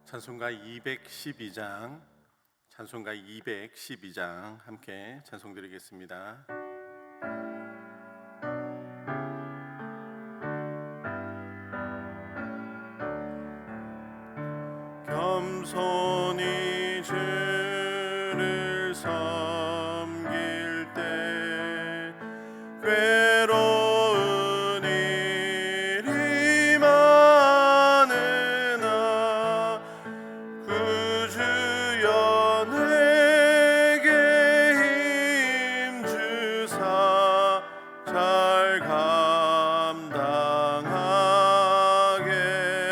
찬송가 212장 함께 찬송드리겠습니다. 겸손히 주를 섬길 때 괴로운 일이 많으나 그 주여 내게 힘주사 잘 감당하게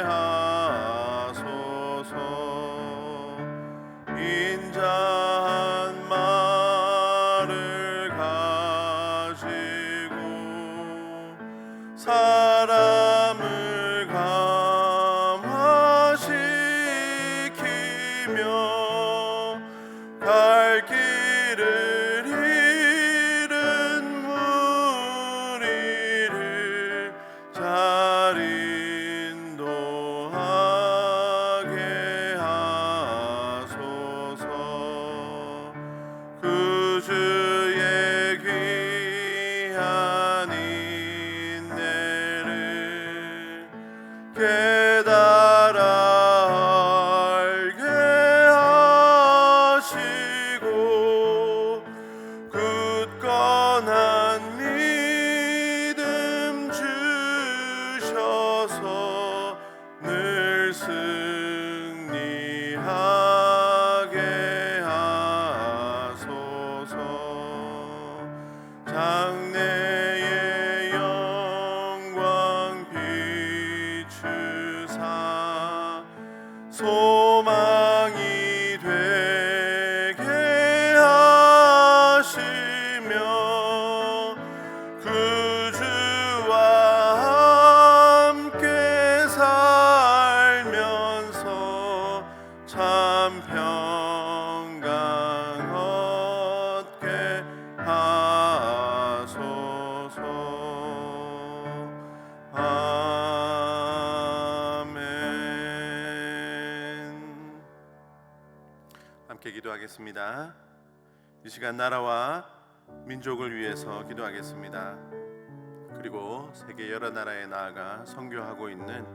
하소서. 인자한 말을 가지고 사람을 감화시키며 갈 길을 잃은 무리를 잘 인도하게 하소서. 그 주의 귀한 인내를 깨달아 알게 하시고 굳건한 믿음 주셔서 늘 승리하게 하소서. 장래의 영광 비추사 소망이 되게 하시며 그 주와 함께 살면서 참 평강 얻게 하소서. 아멘. 함께 기도하겠습니다. 이 시간 나라와 민족을 위해서 기도하겠습니다. 그리고 세계 여러 나라에 나아가 선교하고 있는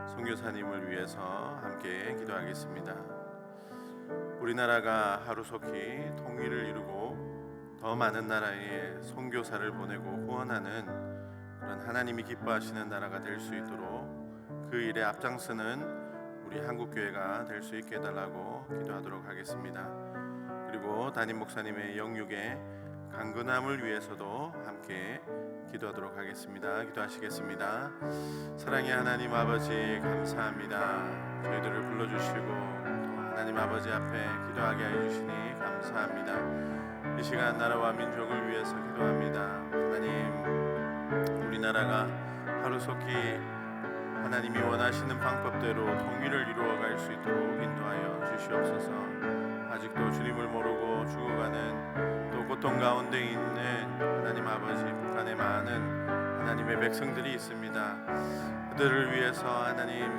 선교사님을 위해서 함께 기도하겠습니다. 우리나라가 하루속히 통일을 이루고 더 많은 나라에 선교사를 보내고 후원하는 그런 하나님이 기뻐하시는 나라가 될 수 있도록 그 일에 앞장서는 우리 한국교회가 될 수 있게 해달라고 기도하도록 하겠습니다. 그리고 담임 목사님의 영육의 강건함을 위해서도 함께 기도하도록 하겠습니다. 기도하시겠습니다. 사랑의 하나님 아버지, 감사합니다. 저희들을 불러주시고 또 하나님 아버지 앞에 기도하게 해주시니 감사합니다. 이 시간 나라와 민족을 위해서 기도합니다. 하나님, 우리나라가 하루속히 하나님이 원하시는 방법대로 통일을 이루어갈 수 있도록 인도하여 주시옵소서. 아직도 주님을 모르고 죽어가는 또 고통 가운데 있는 하나님 아버지, 북한에 많은 하나님의 백성들이 있습니다. 그들을 위해서 하나님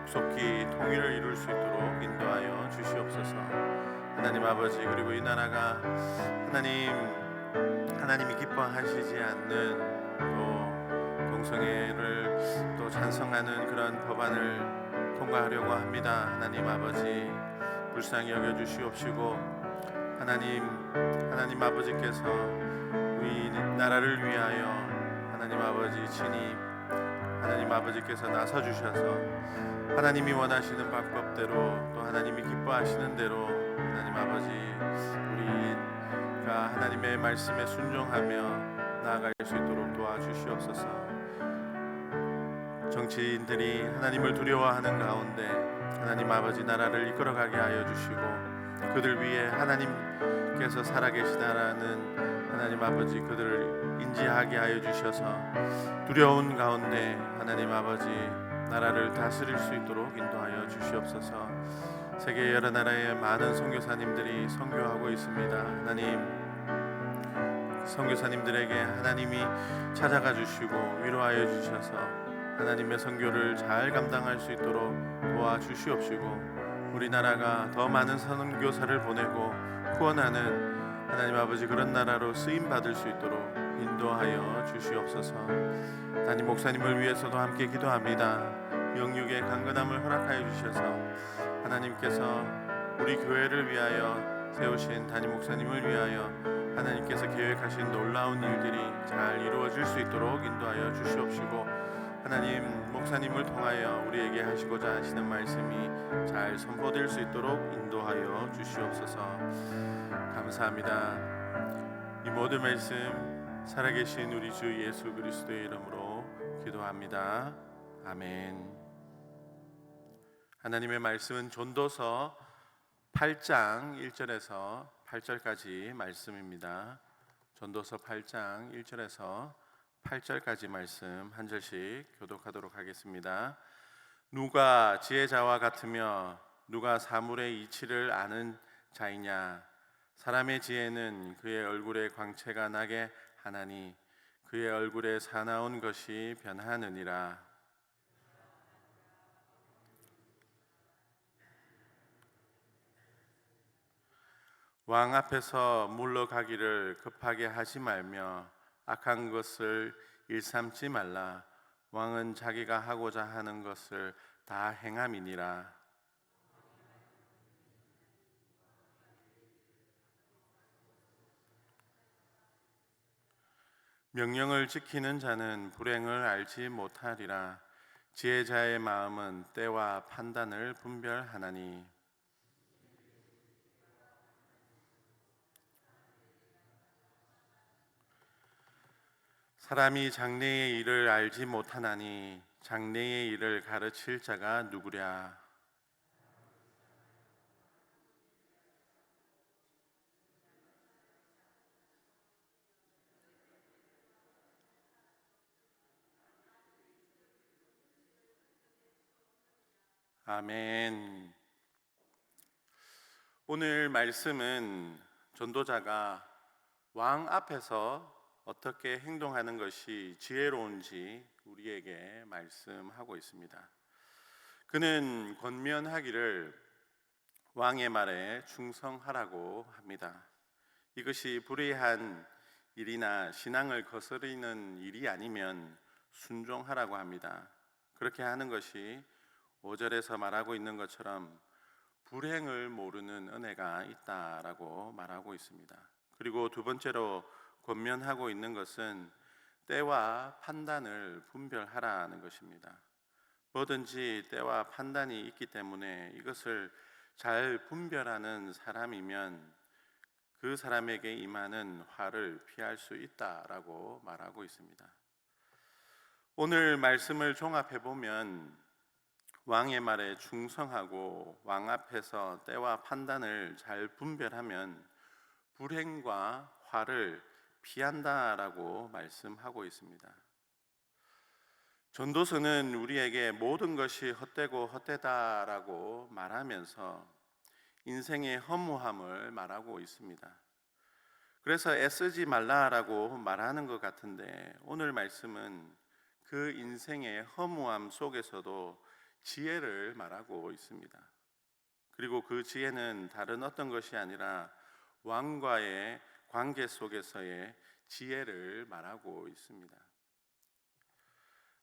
속히 통일을 이룰 수 있도록 인도하여 주시옵소서. 하나님 아버지, 그리고 이 나라가 하나님이 기뻐하시지 않는 또 동성애를 또 찬성하는 그런 법안을 통과하려고 합니다. 하나님 아버지, 불쌍히 여겨 주시옵시고 하나님 아버지께서 우리 나라를 위하여 하나님 아버지 친히 하나님 아버지께서 나서 주셔서 하나님이 원하시는 방법대로 또 하나님이 기뻐하시는 대로 하나님 아버지 우리가 하나님의 말씀에 순종하며 나아갈 수 있도록 도와주시옵소서. 정치인들이 하나님을 두려워하는 가운데 하나님 아버지 나라를 이끌어가게 하여 주시고 그들 위해 하나님께서 살아계시다라는 하나님 아버지 그들을 인지하게 하여 주셔서 두려운 가운데 하나님 아버지 나라를 다스릴 수 있도록 인도하여 주시옵소서. 세계 여러 나라의 많은 선교사님들이 선교하고 있습니다. 하나님, 선교사님들에게 하나님이 찾아가 주시고 위로하여 주셔서 하나님의 선교를 잘 감당할 수 있도록 도와주시옵시고, 우리나라가 더 많은 선교사를 보내고 후원하는 하나님 아버지 그런 나라로 쓰임 받을 수 있도록 인도하여 주시옵소서. 담임 목사님을 위해서도 함께 기도합니다. 영육의 강건함을 허락하여 주셔서 하나님께서 우리 교회를 위하여 세우신 담임 목사님을 위하여 하나님께서 계획하신 놀라운 일들이 잘 이루어질 수 있도록 인도하여 주시옵시고, 하나님 목사님을 통하여 우리에게 하시고자 하시는 말씀이 잘 선포될 수 있도록 인도하여 주시옵소서. 감사합니다. 이 모든 말씀 살아계신 우리 주 예수 그리스도의 이름으로 기도합니다. 아멘. 하나님의 말씀은 전도서 8장 1절에서 8절까지 말씀입니다. 전도서 8장 1절에서 8절까지 말씀 한 절씩 교독하도록 하겠습니다. 누가 지혜자와 같으며 누가 사물의 이치를 아는 자이냐? 사람의 지혜는 그의 얼굴에 광채가 나게 하나니 그의 얼굴에 사나운 것이 변하느니라. 왕 앞에서 물러가기를 급하게 하지 말며 악한 것을 일삼지 말라. 왕은 자기가 하고자 하는 것을 다 행함이니라. 명령을 지키는 자는 불행을 알지 못하리라. 지혜자의 마음은 때와 판단을 분별하나니. 사람이 장래의 일을 알지 못하나니 장래의 일을 가르칠 자가 누구랴. 아멘. 오늘 말씀은 전도자가 왕 앞에서 어떻게 행동하는 것이 지혜로운지 우리에게 말씀하고 있습니다. 그는 권면하기를 왕의 말에 충성하라고 합니다. 이것이 불의한 일이나 신앙을 거스르는 일이 아니면 순종하라고 합니다. 그렇게 하는 것이 5절에서 말하고 있는 것처럼 불행을 모르는 은혜가 있다라고 말하고 있습니다. 그리고 두 번째로 권면하고 있는 것은 때와 판단을 분별하라는 것입니다. 뭐든지 때와 판단이 있기 때문에 이것을 잘 분별하는 사람이면 그 사람에게 임하는 화를 피할 수 있다라고 말하고 있습니다. 오늘 말씀을 종합해 보면 왕의 말에 충성하고 왕 앞에서 때와 판단을 잘 분별하면 불행과 화를 피한다라고 말씀하고 있습니다. 전도서는 우리에게 모든 것이 헛되고 헛되다라고 말하면서 인생의 허무함을 말하고 있습니다. 그래서 애쓰지 말라라고 말하는 것 같은데, 오늘 말씀은 그 인생의 허무함 속에서도 지혜를 말하고 있습니다. 그리고 그 지혜는 다른 어떤 것이 아니라 왕과의 관계 속에서의 지혜를 말하고 있습니다.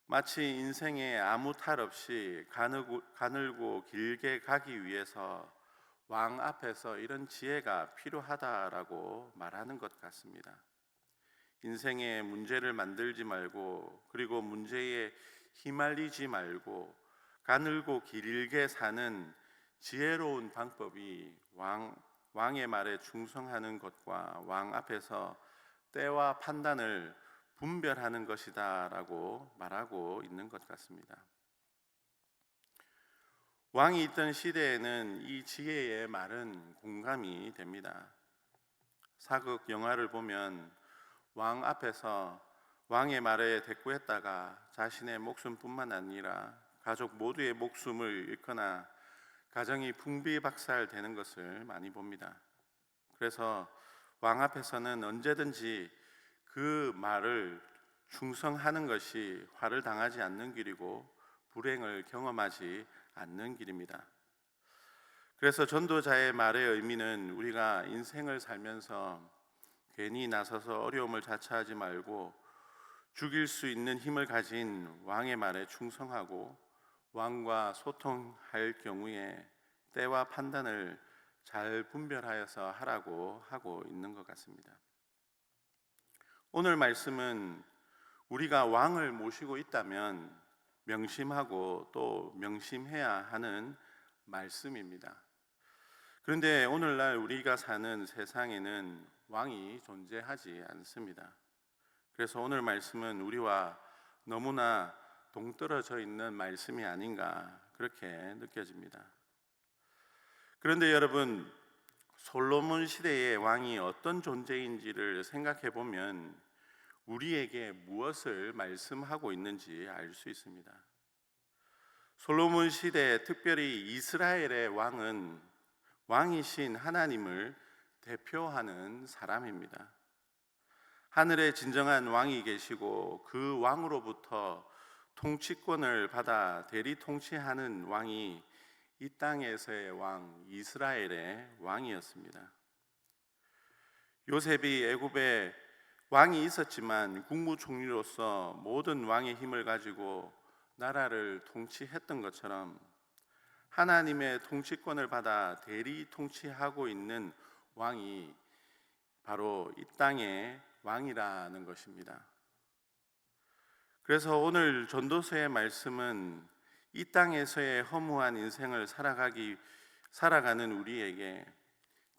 마치 인생에 아무 탈 없이 가늘고 길게 가기 위해서 왕 앞에서 이런 지혜가 필요하다라고 말하는 것 같습니다. 인생에 문제를 만들지 말고, 그리고 문제에 휘말리지 말고 가늘고 길게 사는 지혜로운 방법이 왕의 말에 충성하는 것과 왕 앞에서 때와 판단을 분별하는 것이다 라고 말하고 있는 것 같습니다. 왕이 있던 시대에는 이 지혜의 말은 공감이 됩니다. 사극 영화를 보면 왕 앞에서 왕의 말에 대꾸했다가 자신의 목숨뿐만 아니라 가족 모두의 목숨을 잃거나 가정이 풍비박살되는 것을 많이 봅니다. 그래서 왕 앞에서는 언제든지 그 말을 충성하는 것이 화를 당하지 않는 길이고 불행을 경험하지 않는 길입니다. 그래서 전도자의 말의 의미는 우리가 인생을 살면서 괜히 나서서 어려움을 자처하지 말고 죽일 수 있는 힘을 가진 왕의 말에 충성하고 왕과 소통할 경우에 때와 판단을 잘 분별하여서 하라고 하고 있는 것 같습니다. 오늘 말씀은 우리가 왕을 모시고 있다면 명심하고 또 명심해야 하는 말씀입니다. 그런데 오늘날 우리가 사는 세상에는 왕이 존재하지 않습니다. 그래서 오늘 말씀은 우리와 너무나 동떨어져 있는 말씀이 아닌가 그렇게 느껴집니다. 그런데 여러분, 솔로몬 시대의 왕이 어떤 존재인지를 생각해 보면 우리에게 무엇을 말씀하고 있는지 알 수 있습니다. 솔로몬 시대, 특별히 이스라엘의 왕은 왕이신 하나님을 대표하는 사람입니다. 하늘에 진정한 왕이 계시고 그 왕으로부터 통치권을 받아 대리 통치하는 왕이 이 땅에서의 왕, 이스라엘의 왕이었습니다. 요셉이 애굽에 왕이 있었지만 국무총리로서 모든 왕의 힘을 가지고 나라를 통치했던 것처럼 하나님의 통치권을 받아 대리 통치하고 있는 왕이 바로 이 땅의 왕이라는 것입니다. 그래서 오늘 전도서의 말씀은 이 땅에서의 허무한 인생을 살아가는 우리에게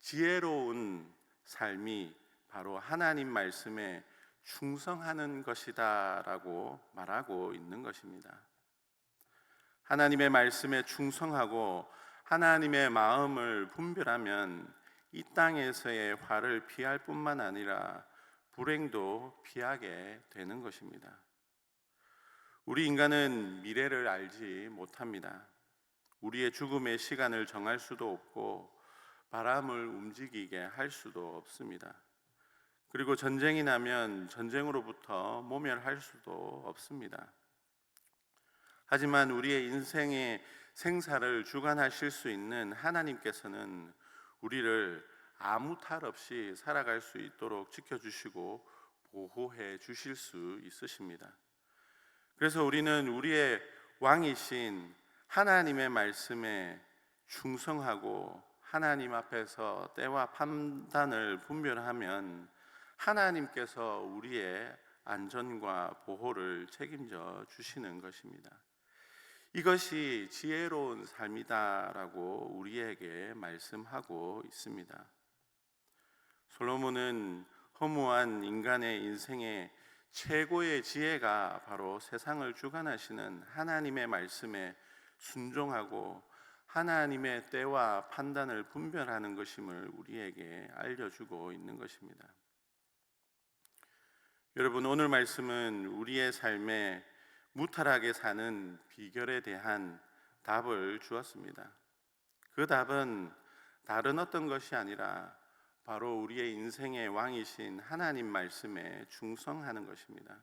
지혜로운 삶이 바로 하나님 말씀에 충성하는 것이다 라고 말하고 있는 것입니다. 하나님의 말씀에 충성하고 하나님의 마음을 분별하면 이 땅에서의 화를 피할 뿐만 아니라 불행도 피하게 되는 것입니다. 우리 인간은 미래를 알지 못합니다. 우리의 죽음의 시간을 정할 수도 없고 바람을 움직이게 할 수도 없습니다. 그리고 전쟁이 나면 전쟁으로부터 모멸할 수도 없습니다. 하지만 우리의 인생의 생사를 주관하실 수 있는 하나님께서는 우리를 아무 탈 없이 살아갈 수 있도록 지켜주시고 보호해 주실 수 있으십니다. 그래서 우리는 우리의 왕이신 하나님의 말씀에 충성하고 하나님 앞에서 때와 판단을 분별하면 하나님께서 우리의 안전과 보호를 책임져 주시는 것입니다. 이것이 지혜로운 삶이다라고 우리에게 말씀하고 있습니다. 솔로몬은 허무한 인간의 인생의 최고의 지혜가 바로 세상을 주관하시는 하나님의 말씀에 순종하고 하나님의 때와 판단을 분별하는 것임을 우리에게 알려주고 있는 것입니다. 여러분, 오늘 말씀은 우리의 삶에 무탈하게 사는 비결에 대한 답을 주었습니다. 그 답은 다른 어떤 것이 아니라 바로 우리의 인생의 왕이신 하나님 말씀에 충성하는 것입니다.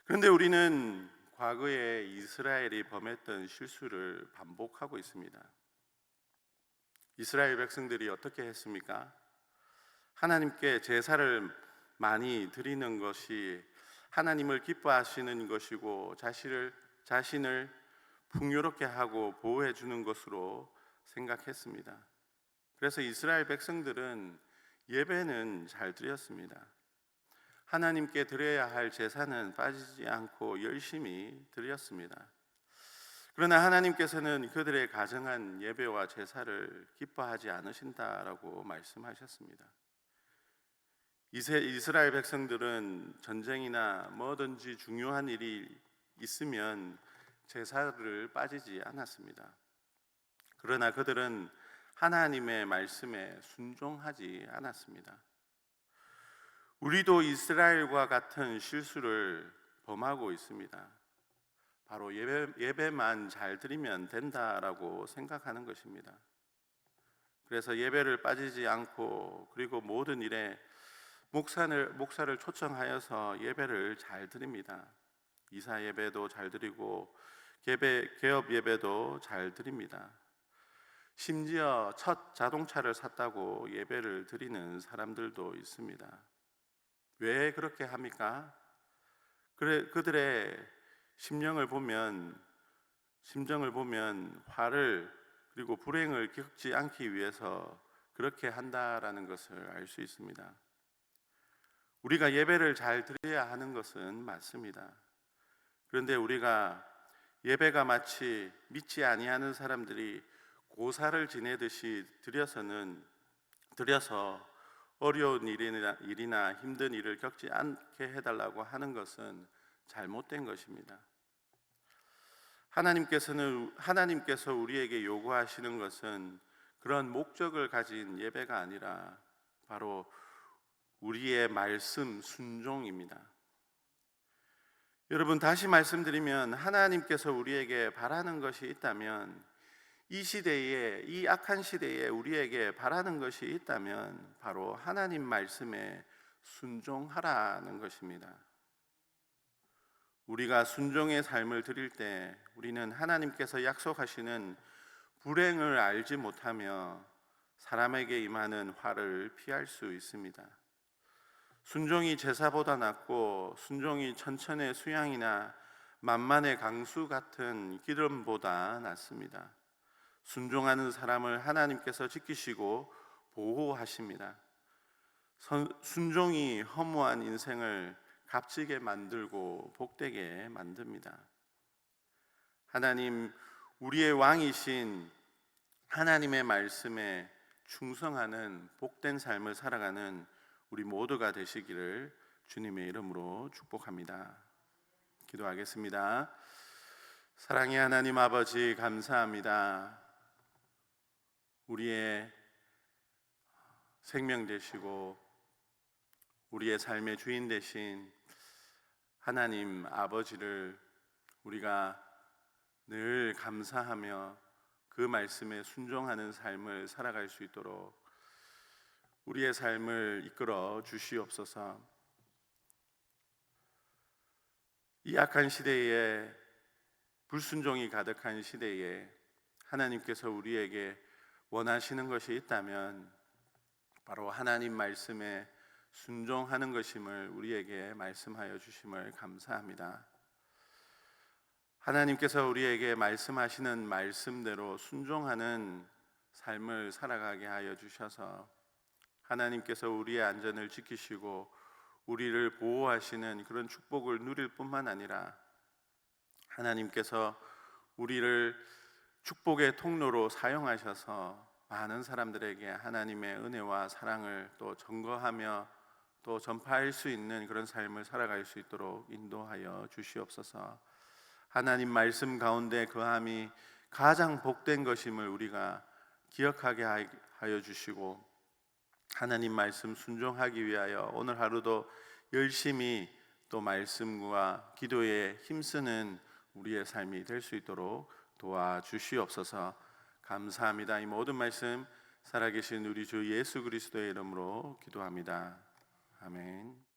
그런데 우리는 과거에 이스라엘이 범했던 실수를 반복하고 있습니다. 이스라엘 백성들이 어떻게 했습니까? 하나님께 제사를 많이 드리는 것이 하나님을 기뻐하시는 것이고 자신을 풍요롭게 하고 보호해 주는 것으로 생각했습니다. 그래서 이스라엘 백성들은 예배는 잘 드렸습니다. 하나님께 드려야 할 제사는 빠지지 않고 열심히 드렸습니다. 그러나 하나님께서는 그들의 가정한 예배와 제사를 기뻐하지 않으신다라고 말씀하셨습니다. 이스라엘 백성들은 전쟁이나 뭐든지 중요한 일이 있으면 제사를 빠지지 않았습니다. 그러나 그들은 하나님의 말씀에 순종하지 않았습니다. 우리도 이스라엘과 같은 실수를 범하고 있습니다. 바로 예배만 잘 드리면 된다라고 생각하는 것입니다. 그래서 예배를 빠지지 않고 그리고 모든 일에 목사를 초청하여서 예배를 잘 드립니다. 이사 예배도 잘 드리고 개업 예배도 잘 드립니다. 심지어 첫 자동차를 샀다고 예배를 드리는 사람들도 있습니다. 왜 그렇게 합니까? 그들의 심정을 보면 화를 그리고 불행을 겪지 않기 위해서 그렇게 한다라는 것을 알 수 있습니다. 우리가 예배를 잘 드려야 하는 것은 맞습니다. 그런데 우리가 예배가 마치 믿지 아니하는 사람들이 고사를 지내듯이 드려서 어려운 일이나 힘든 일을 겪지 않게 해달라고 하는 것은 잘못된 것입니다. 하나님께서 우리에게 요구하시는 것은 그런 목적을 가진 예배가 아니라 바로 우리의 말씀 순종입니다. 여러분, 다시 말씀드리면 하나님께서 우리에게 바라는 것이 있다면, 이 악한 시대에 우리에게 바라는 것이 있다면 바로 하나님 말씀에 순종하라는 것입니다. 우리가 순종의 삶을 드릴 때 우리는 하나님께서 약속하시는 불행을 알지 못하며 사람에게 임하는 화를 피할 수 있습니다. 순종이 제사보다 낫고 순종이 천천의 수양이나 만만의 강수 같은 기름보다 낫습니다. 순종하는 사람을 하나님께서 지키시고 보호하십니다. 순종이 허무한 인생을 값지게 만들고 복되게 만듭니다. 하나님, 우리의 왕이신 하나님의 말씀에 충성하는 복된 삶을 살아가는 우리 모두가 되시기를 주님의 이름으로 축복합니다. 기도하겠습니다. 사랑의 하나님 아버지, 감사합니다. 우리의 생명 되시고 우리의 삶의 주인 되신 하나님 아버지를 우리가 늘 감사하며 그 말씀에 순종하는 삶을 살아갈 수 있도록 우리의 삶을 이끌어 주시옵소서. 이 악한 시대에, 불순종이 가득한 시대에 하나님께서 우리에게 원하시는 것이 있다면 바로 하나님 말씀에 순종하는 것임을 우리에게 말씀하여 주심을 감사합니다. 하나님께서 우리에게 말씀하시는 말씀대로 순종하는 삶을 살아가게 하여 주셔서 하나님께서 우리의 안전을 지키시고 우리를 보호하시는 그런 축복을 누릴 뿐만 아니라 하나님께서 우리를 축복의 통로로 사용하셔서 많은 사람들에게 하나님의 은혜와 사랑을 또 전거하며 또 전파할 수 있는 그런 삶을 살아갈 수 있도록 인도하여 주시옵소서. 하나님 말씀 가운데 거함이 가장 복된 것임을 우리가 기억하게 하여 주시고 하나님 말씀 순종하기 위하여 오늘 하루도 열심히 또 말씀과 기도에 힘쓰는 우리의 삶이 될 수 있도록 도와주시옵소서. 감사합니다. 이 모든 말씀 살아계신 우리 주 예수 그리스도의 이름으로 기도합니다. 아멘.